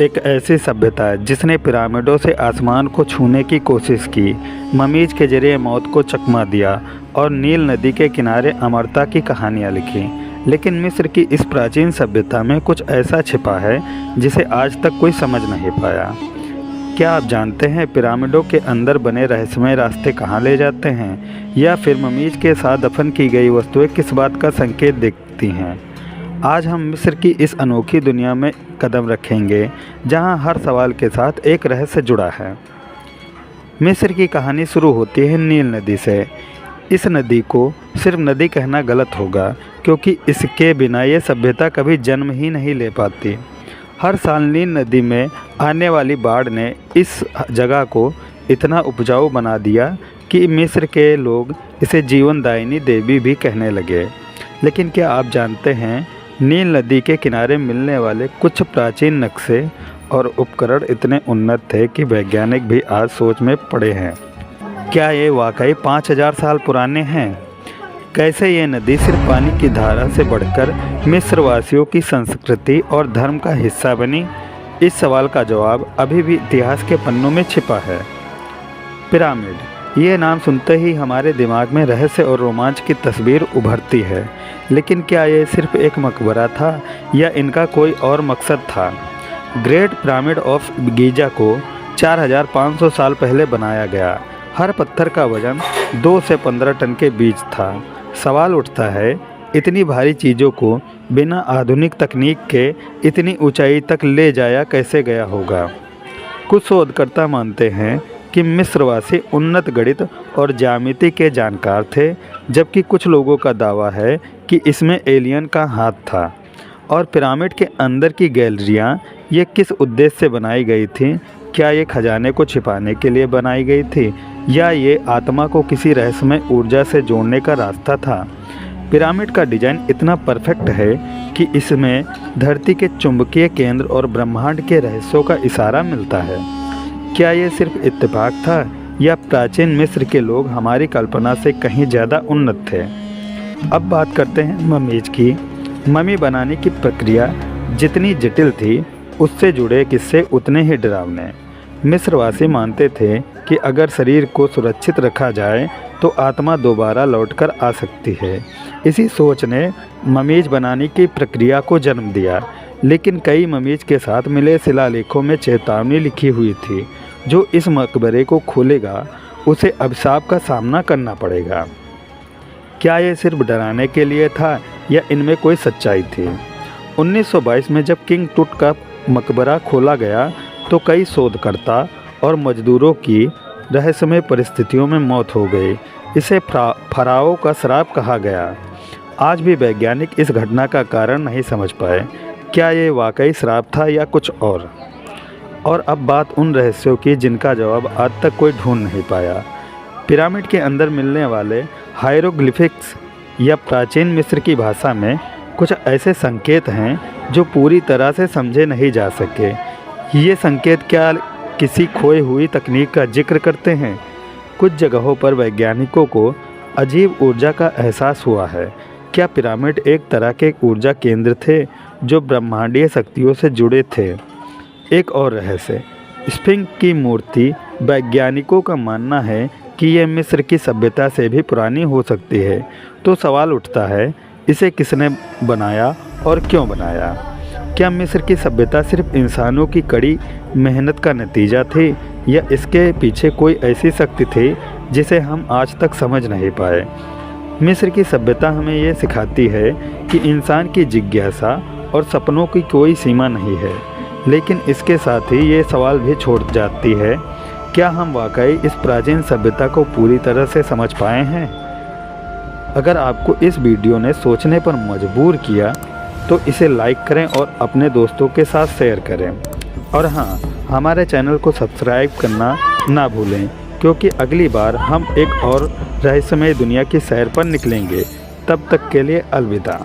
एक ऐसी सभ्यता जिसने पिरामिडों से आसमान को छूने की कोशिश की, ममीज के जरिए मौत को चकमा दिया और नील नदी के किनारे अमरता की कहानियाँ लिखी। लेकिन मिस्र की इस प्राचीन सभ्यता में कुछ ऐसा छिपा है जिसे आज तक कोई समझ नहीं पाया। क्या आप जानते हैं पिरामिडों के अंदर बने रहस्यमय रास्ते कहाँ ले जाते हैं, या फिर ममीज के साथ दफन की गई वस्तुएं किस बात का संकेत देती हैं? आज हम मिस्र की इस अनोखी दुनिया में कदम रखेंगे जहां हर सवाल के साथ एक रहस्य जुड़ा है। मिस्र की कहानी शुरू होती है नील नदी से। इस नदी को सिर्फ नदी कहना गलत होगा, क्योंकि इसके बिना ये सभ्यता कभी जन्म ही नहीं ले पाती। हर साल नील नदी में आने वाली बाढ़ ने इस जगह को इतना उपजाऊ बना दिया कि मिस्र के लोग इसे जीवनदायिनी देवी भी कहने लगे। लेकिन क्या आप जानते हैं, नील नदी के किनारे मिलने वाले कुछ प्राचीन नक्शे और उपकरण इतने उन्नत थे कि वैज्ञानिक भी आज सोच में पड़े हैं। क्या ये वाकई 5000 साल पुराने हैं? कैसे ये नदी सिर्फ पानी की धारा से बढ़कर मिस्रवासियों की संस्कृति और धर्म का हिस्सा बनी? इस सवाल का जवाब अभी भी इतिहास के पन्नों में छिपा है। पिरामिड, ये नाम सुनते ही हमारे दिमाग में रहस्य और रोमांच की तस्वीर उभरती है। लेकिन क्या ये सिर्फ एक मकबरा था या इनका कोई और मकसद था? ग्रेट पिरामिड ऑफ गीजा को 4500 साल पहले बनाया गया। हर पत्थर का वजन 2 से 15 टन के बीच था। सवाल उठता है, इतनी भारी चीज़ों को बिना आधुनिक तकनीक के इतनी ऊंचाई तक ले जाया कैसे गया होगा? कुछ शोधकर्ता मानते हैं कि मिस्रवासी उन्नत गणित और ज्यामिति के जानकार थे, जबकि कुछ लोगों का दावा है कि इसमें एलियन का हाथ था। और पिरामिड के अंदर की गैलरियाँ ये किस उद्देश्य से बनाई गई थी? क्या ये खजाने को छिपाने के लिए बनाई गई थी, या ये आत्मा को किसी रहस्यमय ऊर्जा से जोड़ने का रास्ता था? पिरामिड का डिज़ाइन इतना परफेक्ट है कि इसमें धरती के चुंबकीय केंद्र और ब्रह्मांड के रहस्यों का इशारा मिलता है। क्या ये सिर्फ इत्तेफाक था, या प्राचीन मिस्र के लोग हमारी कल्पना से कहीं ज़्यादा उन्नत थे? अब बात करते हैं ममीज की। ममी बनाने की प्रक्रिया जितनी जटिल थी, उससे जुड़े किस्से उतने ही डरावने। मिस्रवासी मानते थे कि अगर शरीर को सुरक्षित रखा जाए तो आत्मा दोबारा लौटकर आ सकती है। इसी सोच ने ममीज बनाने की प्रक्रिया को जन्म दिया। लेकिन कई ममीज के साथ मिले शिलालेखों में चेतावनी लिखी हुई थी, जो इस मकबरे को खोलेगा उसे अभिशाप का सामना करना पड़ेगा। क्या ये सिर्फ डराने के लिए था, या इनमें कोई सच्चाई थी? 1922 में जब किंग टूट का मकबरा खोला गया तो कई शोधकर्ता और मजदूरों की रहस्यमय परिस्थितियों में मौत हो गई। इसे फराओ का श्राप कहा गया। आज भी वैज्ञानिक इस घटना का कारण नहीं समझ पाए। क्या ये वाकई श्राप था या कुछ और? अब बात उन रहस्यों की जिनका जवाब आज तक कोई ढूंढ नहीं पाया। पिरामिड के अंदर मिलने वाले हायरोग्लिफिक्स या प्राचीन मिस्र की भाषा में कुछ ऐसे संकेत हैं जो पूरी तरह से समझे नहीं जा सके। ये संकेत क्या किसी खोई हुई तकनीक का जिक्र करते हैं? कुछ जगहों पर वैज्ञानिकों को अजीब ऊर्जा का एहसास हुआ है। क्या पिरामिड एक तरह के ऊर्जा केंद्र थे जो ब्रह्मांडीय शक्तियों से जुड़े थे? एक और रहस्य, स्फिंक्स की मूर्ति। वैज्ञानिकों का मानना है कि यह मिस्र की सभ्यता से भी पुरानी हो सकती है। तो सवाल उठता है, इसे किसने बनाया और क्यों बनाया? क्या मिस्र की सभ्यता सिर्फ इंसानों की कड़ी मेहनत का नतीजा थी, या इसके पीछे कोई ऐसी शक्ति थी जिसे हम आज तक समझ नहीं पाए? मिस्र की सभ्यता हमें ये सिखाती है कि इंसान की जिज्ञासा और सपनों की कोई सीमा नहीं है। लेकिन इसके साथ ही ये सवाल भी छोड़ जाती है, क्या हम वाकई इस प्राचीन सभ्यता को पूरी तरह से समझ पाए हैं? अगर आपको इस वीडियो ने सोचने पर मजबूर किया तो इसे लाइक करें और अपने दोस्तों के साथ शेयर करें। और हाँ, हमारे चैनल को सब्सक्राइब करना ना भूलें, क्योंकि अगली बार हम एक और रहस्यमय दुनिया की सैर पर निकलेंगे। तब तक के लिए अलविदा।